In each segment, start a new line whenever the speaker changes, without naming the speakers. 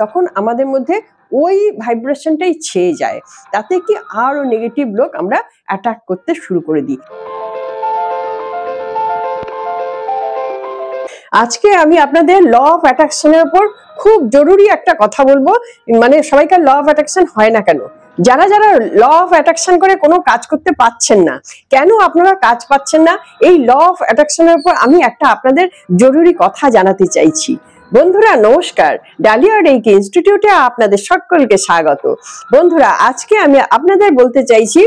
তখন আমাদের মধ্যে ওই ভাইব্রেশনটাই ছেয়ে যায়, তাতে কি আরো নেগেটিভ লোক আমরা অ্যাটাক করতে শুরু করে দিই। আজকে আমি আপনাদের ল অফ অ্যাট্রাকশনের উপর খুব জরুরি একটা কথা বলবো। মানে সবাইকার ল অফ অ্যাট্রাকশন হয় না কেন, যারা যারা ল অফ অ্যাট্রাকশন করে কোনো কাজ করতে পারছেন না, কেন আপনারা কাজ পাচ্ছেন না, এই ল অফ অ্যাট্রাকশনের উপর আমি একটা আপনাদের জরুরি কথা জানাতে চাইছি। বন্ধুরা নমস্কার, ডালিয়া রেইকি ইনস্টিটিউটে আপনাদের সকলকে স্বাগত। বন্ধুরা আজকে আমি আপনাদের বলতে চাইছি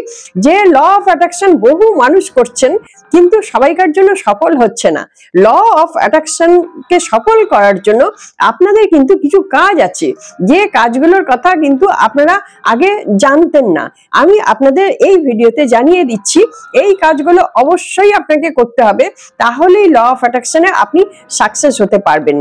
যে ল অফ অ্যাট্রাকশন বহু মানুষ করছেন কিন্তু সবাইকার জন্য সফল হচ্ছে না। ল অফ অ্যাট্রাকশন কে সফল করার জন্য আপনাদের কিন্তু কিছু কাজ আছে, যে কাজগুলোর কথা কিন্তু আপনারা আগে জানতেন না। আমি আপনাদের এই ভিডিওতে জানিয়ে দিচ্ছি এই কাজগুলো অবশ্যই আপনাকে করতে হবে, তাহলেই ল অফ অ্যাট্রাকশনে আপনি সাকসেস হতে পারবেন।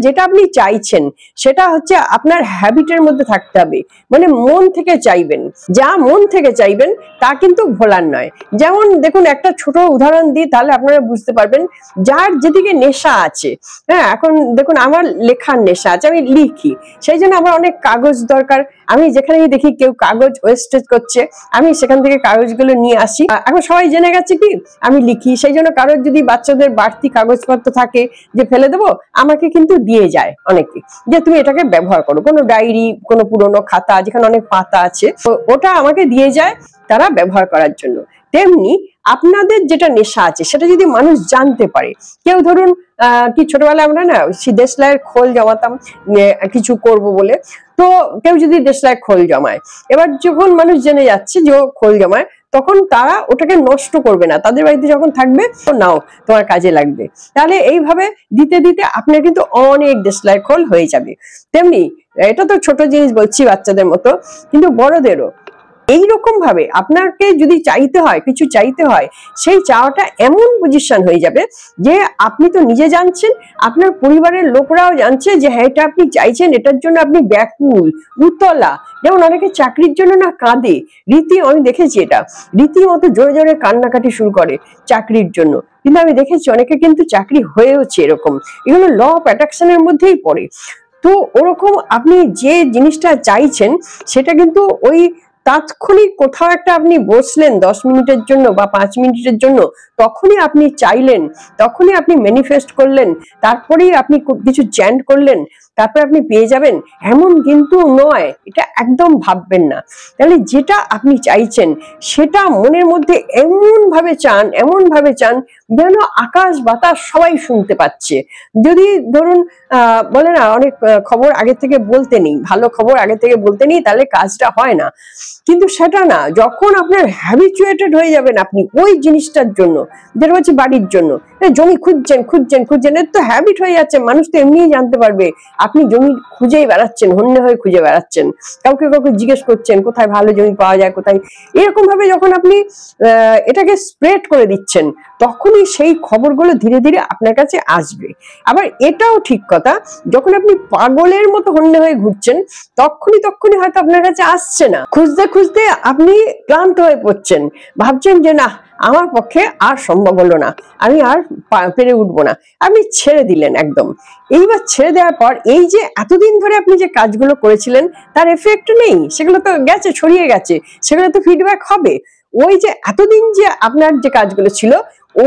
যেটা আপনি চাইছেন সেটা হচ্ছে আপনার হ্যাবিটের মধ্যে থাকতে হবে, মানে মন থেকে চাইবেন, যা মন থেকে চাইবেন তা কিন্তু ভোলার নয়। যেমন দেখুন একটা ছোট উদাহরণ দিই, তাহলে আপনারা বুঝতে পারবেন। যার যেদিকে নেশা আছে, হ্যাঁ এখন দেখুন আমার লেখার নেশা আছে, আমি লিখি, সেই জন্য আমার অনেক কাগজ দরকার। আমি যেখানে দেখি কেউ কাগজ ওয়েস্টেজ করছে, আমি সেখান থেকে কাগজগুলো নিয়ে আসি। এখন সবাই জেনে গেছে কি আমি লিখি, সেই জন্য কারোর যদি বাচ্চাদের বাড়তি কাগজপত্র থাকে যে ফেলে দেবো, আমাকে কিন্তু দিয়ে যায় অনেকে, যে তুমি এটাকে ব্যবহার করো। কোনো ডায়েরি, কোনো পুরোনো খাতা যেখানে অনেক পাতা আছে, ওটা আমাকে দিয়ে যায় তারা ব্যবহার করার জন্য। তেমনি আপনাদের যেটা নেশা আছে সেটা যদি মানুষ জানতে পারে, কেউ ধরুন কি ছোটবেলায় আমরা না দেশলাইয়ের খোল জমাতাম কিছু করব বলে, তো কেউ যদি দেশলাইয়ের খোল জমায়, এবার যখন মানুষ জেনে যাচ্ছে যে ও খোল জমায়, তখন তারা ওটাকে নষ্ট করবে না, তাদের বাড়িতে যখন থাকবে তো নাও তোমার কাজে লাগবে। তাহলে এইভাবে দিতে দিতে আপনার কিন্তু অনেক দেশলাইয়ের খোল হয়ে যাবে। তেমনি এটা তো ছোট জিনিস বলছি বাচ্চাদের মতো, কিন্তু বড়দেরও এইরকম ভাবে আপনাকে যদি চাইতে হয়, কিছু চাইতে হয়, সেই চাওয়াটা এমন পজিশন হয়ে যাবে যে আপনি তো নিজে জানছেন, আপনার পরিবারের লোকরাও জানছে যে হ্যাঁ এটা আপনি চাইছেন, এটার জন্য আপনি ব্যাকুল উতলা। যেমন অনেকে চাকরির জন্য না কাঁদে, আমি দেখেছি এটা রীতিমতো জোরে জোরে কান্নাকাটি শুরু করে চাকরির জন্য, কিন্তু আমি দেখেছি অনেকে কিন্তু চাকরি হয়েওছে এরকম। এগুলো ল অফ অ্যাট্রাকশনের মধ্যেই পড়ে। তো ওরকম আপনি যে জিনিসটা চাইছেন সেটা কিন্তু ওই তাৎক্ষণিক কোথাও একটা আপনি বসলেন 10 মিনিটের জন্য বা 5 মিনিটের জন্য, তখনই আপনি চাইলেন, তখনই আপনি ম্যানিফেস্ট করলেন, তারপরেই আপনি কিছু চ্যান্ট করলেন, তারপরে আপনি পেয়ে যাবেন, এমন কিন্তু নয়। এটা একদম ভাববেন না। তাহলে যেটা আপনি চাইছেন সেটা মনের মধ্যে এমন ভাবে চান যেন আকাশ বাতাস সবাই শুনতে পাচ্ছে। যদি ধরুন বলে না অনেক খবর আগে থেকে বলতে নেই, ভালো খবর আগে থেকে বলতে নেই, তাহলে কাজটা হয় না। কিন্তু সেটা না, যখন আপনার হ্যাবিচুয়েটেড হয়ে যাবেন আপনি ওই জিনিসটার জন্য, যেটা হচ্ছে বাড়ির জন্য জমি খুঁজছেন, এর তো হ্যাবিট হয়ে যাচ্ছে, মানুষ তো এমনিই জানতে পারবে আপনি জমি খুঁজেই বেড়াচ্ছেন, হন্যে হয়ে খুঁজে বেড়াচ্ছেন, কাউকে জিজ্ঞেস করছেন কোথায় ভালো জমি পাওয়া যায়, কোথায়। এরকম ভাবে যখন আপনি এটাকে স্প্রেড করে দিচ্ছেন, তখনই সেই খবরগুলো ধীরে ধীরে আপনার কাছে আসবে। আবার এটাও ঠিক কথা, যখন আপনি পাগলের মতো হন্যে হয়ে ঘুরছেন, তখনই হয়তো আপনার কাছে আসছে না, খুঁজতে খুঁজতে আপনি ক্লান্ত হয়ে পড়ছেন, ভাবছেন যে না আমার পক্ষে আর সম্ভব হলো না, আমি আর পেরে উঠবো না, আপনি ছেড়ে দিলেন একদম। এইবার ছেড়ে দেওয়ার পর এই যে এতদিন ধরে আপনি যে কাজগুলো করেছিলেন তার এফেক্ট নেই, সেগুলো তো গেছে, ছড়িয়ে গেছে, সেগুলো তো ফিডব্যাক হবে। ওই যে এতদিন যে আপনার যে কাজগুলো ছিল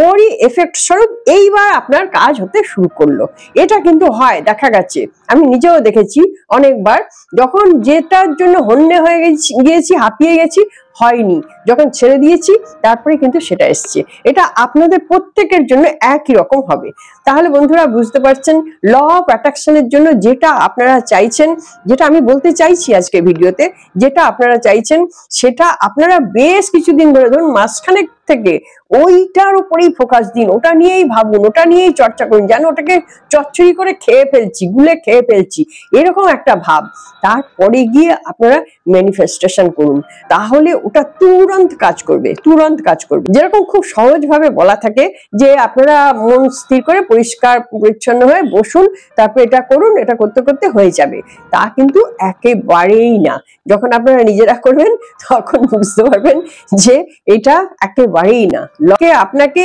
ওরই এফেক্ট স্বরূপ এইবার আপনার কাজ হতে শুরু করলো। এটা কিন্তু হয়, দেখা গেছে, আমি নিজেও দেখেছি অনেকবার, যখন যেটার জন্য হন্যে হয়ে গিয়েছি, হাঁপিয়ে গেছি, হয়নি, যখন ছেড়ে দিয়েছি তারপরে কিন্তু সেটা এসছে। এটা আপনাদের প্রত্যেকের জন্য একই রকম হবে। তাহলে বন্ধুরা বুঝতে পারছেন, ল অফ অ্যাট্রাকশনের জন্য যেটা আপনারা চাইছেন, যেটা আমি বলতে চাইছি আজকে ভিডিওতে, যেটা আপনারা চাইছেন সেটা আপনারা বেশ কিছুদিন ধরে, ধরুন মাসখানেক থেকে ওইটার উপরেই ফোকাস দিন, ওটা নিয়েই ভাবুন, ওটা নিয়েই চর্চা করুন, যেন ওটাকে চচ্চড়ি করে খেয়ে ফেলছি, গুলে খেয়ে ফেলছি, এরকম একটা ভাব। তারপরে গিয়ে আপনারা ম্যানিফেস্টেশন করুন, তাহলে ওটা তুরন্ত কাজ করবে, তুরন্ত কাজ করবে। যেরকম খুব সহজভাবে বলা থাকে যে আপনারা মন স্থির করে পরিষ্কার পরিচ্ছন্ন হয়ে বসুন, তারপর এটা করুন, এটা করতে করতে হয়ে যাবে, তা কিন্তু একেবারেই না। যখন আপনারা নিজেরা করবেন তখন বুঝতে পারবেন যে এটা একেবারেই না। লকে আপনাকে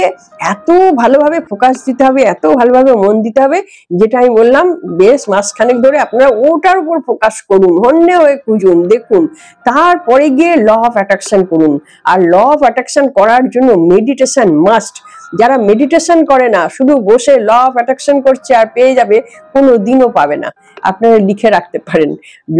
এত ভালোভাবে ফোকাস দিতে হবে, এত ভালোভাবে মন দিতে হবে, যেটা আমি বললাম বেশ মাসখানেক ধরে আপনারা ওটার উপর ফোকাস করুন, হন্যে হয়ে খুঁজুন, দেখুন, তারপরে গিয়ে ল অফ অ্যাট্রাকশন করুন। আর ল অফ অ্যাট্রাকশন করার জন্য মেডিটেশন মাস্ট। যারা মেডিটেশন করে না, শুধু বসে ল অফ অ্যাট্রাকশন করছে আর পেয়ে যাবে, কোনো দিনও পাবে না। আপনারা লিখে রাখতে পারেন,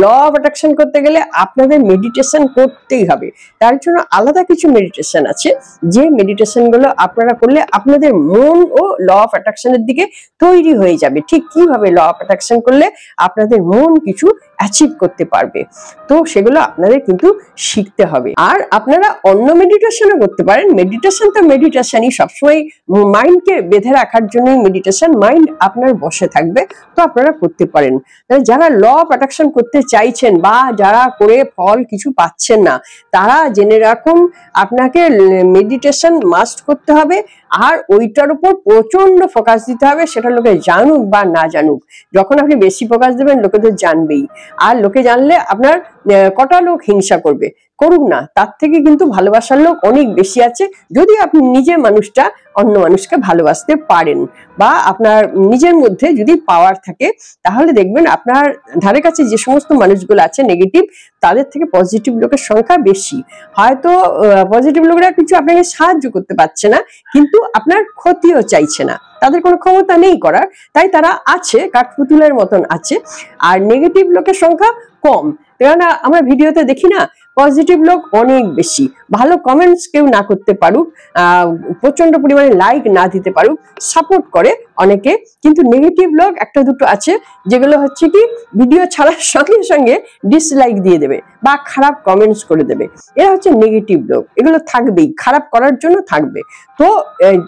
ল অফ অ্যাট্রাকশন করতে গেলে আপনাদের মেডিটেশন করতেই হবে। তার জন্য আলাদা কিছু মেডিটেশন আছে, যে মেডিটেশন গুলো আপনারা করলে আপনাদের মন ও ল অফ অ্যাট্রাকশনের দিকে তৈরি হয়ে যাবে। ঠিক কিভাবে ল অফ অ্যাট্রাকশন করলে আপনাদের মন কিছু অ্যাচিভ করতে পারবে, তো সেগুলো আপনাদের কিন্তু শিখতে হবে। আর আপনারা অন্য মেডিটেশনও করতে পারেন। মেডিটেশন তো মেডিটেশনই, সবসময় মাইন্ডকে বেঁধে রাখার জন্যই মেডিটেশন। মাইন্ড আপনার বসে থাকবে, তো আপনারা করতে পারেন। যারা ল অফ অ্যাট্রাকশন করতে চাইছেন বা যারা করে ফল কিছু পাচ্ছেন না, তারা জেনে রাখুন আপনাকে মেডিটেশন মাস্ট করতে হবে, আর ওইটার উপর প্রচন্ড ফোকাস দিতে হবে, সেটা লোকে জানুক বা না জানুক। যখন আপনি বেশি ফোকাস দেবেন লোকে তো জানবেই, আর লোকে জানলে আপনার কটা লোক হিংসা করবে, করুক না, তার থেকে কিন্তু ভালোবাসার লোক অনেক বেশি আছে। যদি আপনি নিজের মানুষটা অন্য মানুষকে ভালোবাসতে পারেন, বা আপনার নিজের মধ্যে যদি পাওয়ার থাকে, তাহলে দেখবেন আপনার ধারে কাছে যে সমস্ত মানুষগুলো আছে নেগেটিভ, তাদের থেকে পজিটিভ লোকের সংখ্যা বেশি। হয়তো পজিটিভ লোকেরা কিছু আপনাকে সাহায্য করতে পারছে না, কিন্তু আপনার ক্ষতিও চাইছে না, তাদের কোনো ক্ষমতা নেই করার, তাই তারা আছে, কাঠপুতুলের মতন আছে। আর নেগেটিভ লোকের সংখ্যা কম, কেননা আমরা ভিডিওতে দেখি না, পজিটিভ লোক অনেক বেশি। ভালো কমেন্টস কেউ না করতে পারুক, প্রচন্ড পরিমাণে লাইক না দিতে পারুক, সাপোর্ট করে অনেকে, কিন্তু নেগেটিভ লোক একটা দুটো আছে, যেগুলো হচ্ছে কি ভিডিও ছাড়ার সঙ্গে সঙ্গে ডিসলাইক দিয়ে দেবে বা খারাপ কমেন্টস করে দেবে। এরা হচ্ছে নেগেটিভ লোক, এগুলো থাকবেই, খারাপ করার জন্য থাকবে। তো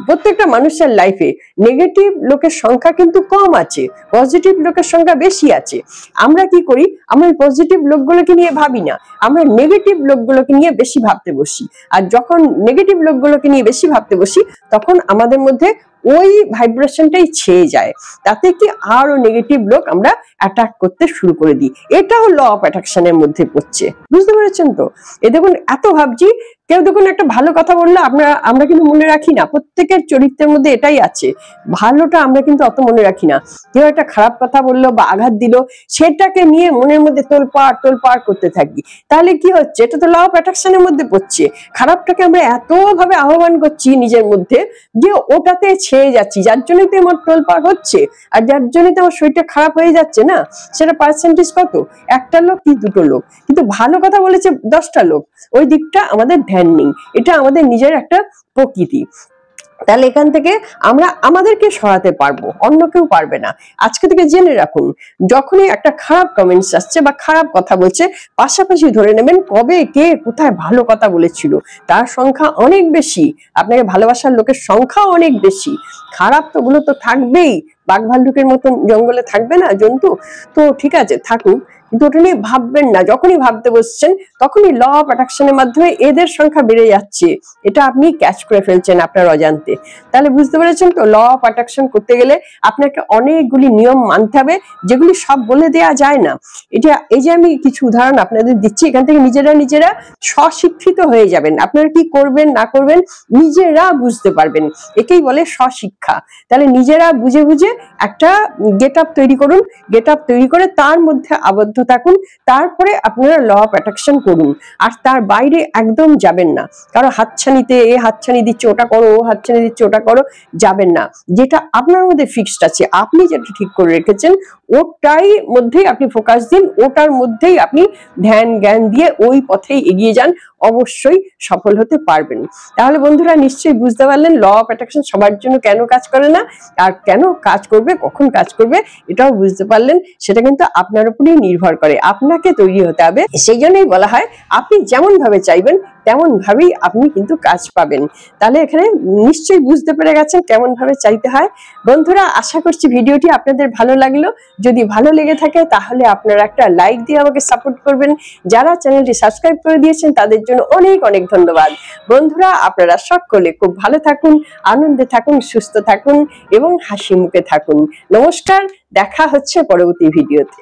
প্রত্যেকটা মানুষের লাইফে নেগেটিভ লোকের সংখ্যা কিন্তু কম আছে, পজিটিভ লোকের সংখ্যা বেশি আছে। আমরা কি করি, আমরা পজিটিভ লোকগুলোকে নিয়ে ভাবি না, আমরা নেগেটিভ লোকগুলোকে নিয়ে বেশি ভাবতে বসি। আর যখন নেগেটিভ লোকগুলোকে নিয়ে বেশি ভাবতে বসি, তখন আমাদের মধ্যে ওই ভাইব্রেশনটাই ছেয়ে যায়, তাতে কি আরো নেগেটিভ লোক আমরা অ্যাটাক করতে শুরু করে দিই। এটাও ল অফ অ্যাট্রাকশনের মধ্যে পড়ছে, বুঝতে পেরেছেন তো? এ দেখুন, এত ভাবছি, কেউ দেখুন একটা ভালো কথা বললে আমরা কিন্তু মনে রাখি না। প্রত্যেকের চরিত্রের মধ্যে এটাই আছে, ভালোটা আমরা কিন্তু অত মনে রাখি না। কেউ একটা খারাপ কথা বললো বা আঘাত দিল, সেটাকে নিয়ে মনের মধ্যে তোলপাড় করতে থাকি। তাহলে কি হচ্ছে, এটা তো ল অফ অ্যাট্রাকশনের মধ্যে পড়ছে। খারাপটাকে আমরা এত ভাবে আহ্বান করছি নিজের মধ্যে, যে ওটাতে ছেয়ে যাচ্ছি, যার জন্যই তো আমার তোলপাড় হচ্ছে, আর যার জন্যই তো আমার শরীরটা খারাপ হয়ে যাচ্ছে না। সেটা পার্সেন্টেজ কত, একটা লোক কি দুটো লোক, কিন্তু ভালো কথা বলেছে 10টা লোক, ওই দিকটা আমাদের ধ্যান নেই। এটা আমাদের নিজের একটা প্রকৃতি। তাহলে এখান থেকে আমরা আমাদেরকে সরাতে পারবো, অন্য কেউ পারবে না। আজকে থেকে জেনে রাখুন, যখনই একটা খারাপ কমেন্টস আসছে বা খারাপ কথা বলছে, পাশাপাশি ধরে নেবেন কবে কে কোথায় ভালো কথা বলেছিল, তার সংখ্যা অনেক বেশি, আপনাকে ভালোবাসার লোকের সংখ্যা অনেক বেশি। খারাপ তো গুলো তো থাকবেই, বাঘ ভাল্লুকের মতন জঙ্গলে থাকবে না জন্তু, তো ঠিক আছে থাকুক, কিন্তু ওটা নিয়ে ভাববেন না। যখনই ভাবতে বসছেন, তখনই ল অফ অ্যাট্রাকশনের মাধ্যমে এদের সংখ্যা বেড়ে যাচ্ছে, এটা আপনি ক্যাচ করে ফেলছেন আপনার অজান্তে। তাহলে বুঝতে পেরেছেন তো, ল অফ অ্যাট্রাকশন করতে গেলে আপনাকে অনেকগুলি নিয়ম মানতে হবে, যেগুলি সব বলে দেয়া যায় না। এই যে আমি কিছু উদাহরণ আপনাদের দিচ্ছি, এখান থেকে নিজেরা স্বশিক্ষিত হয়ে যাবেন। আপনারা কি করবেন না করবেন নিজেরা বুঝতে পারবেন, একেই বলে স্বশিক্ষা। তাহলে নিজেরা বুঝে একটা গেট আপ তৈরি করুন, গেট আপ তৈরি করে তার মধ্যে আবদ্ধ থাকুন, তারপরে আপনারা ল অফ অ্যাট্রাকশন করুন। আর তার বাইরে একদম যাবেন না, কারো হাতছানিতে এ হাতছানি দিচ্ছে ওটা করো, ও হাতছানি দিচ্ছে ওটা করো, যাবেন না। যেটা আপনার মধ্যে ফিক্সড আছে, আপনি যেটা ঠিক করে রেখেছেন, ওটাই মধ্যেই আপনি ফোকাস দিন, ওটার মধ্যেই আপনি ধ্যান জ্ঞান দিয়ে ওই পথেই এগিয়ে যান, অবশ্যই সফল হতে পারবেন। তাহলে বন্ধুরা নিশ্চয়ই বুঝতে পারলেন ল অফ অ্যাট্রাকশন সবার জন্য কেন কাজ করে না, আর কেন কাজ করবে, কখন কাজ করবে, এটাও বুঝতে পারলেন। সেটা কিন্তু আপনার উপরেই নির্ভর করে, আপনাকে তৈরি হতে হবে। সেই জন্যই বলা হয় আপনি যেমন ভাবে চাইবেন তেমন ভাবেই আপনি কিন্তু কাজ পাবেন। তাহলে এখানে নিশ্চয়ই বুঝতে পেরে গেছেন কেমন ভাবে চাইতে হয়। বন্ধুরা, আশা করছি ভিডিওটি আপনাদের ভালো লাগলো। যদি ভালো লেগে থাকে তাহলে আপনারা একটা লাইক দিয়ে আমাকে সাপোর্ট করবেন। যারা চ্যানেলটি সাবস্ক্রাইব করে দিয়েছেন তাদের জন্য অনেক অনেক ধন্যবাদ। বন্ধুরা, আপনারা সকলে খুব ভালো থাকুন, আনন্দে থাকুন, সুস্থ থাকুন এবং হাসি মুখে থাকুন। নমস্কার, দেখা হচ্ছে পরবর্তী ভিডিওতে।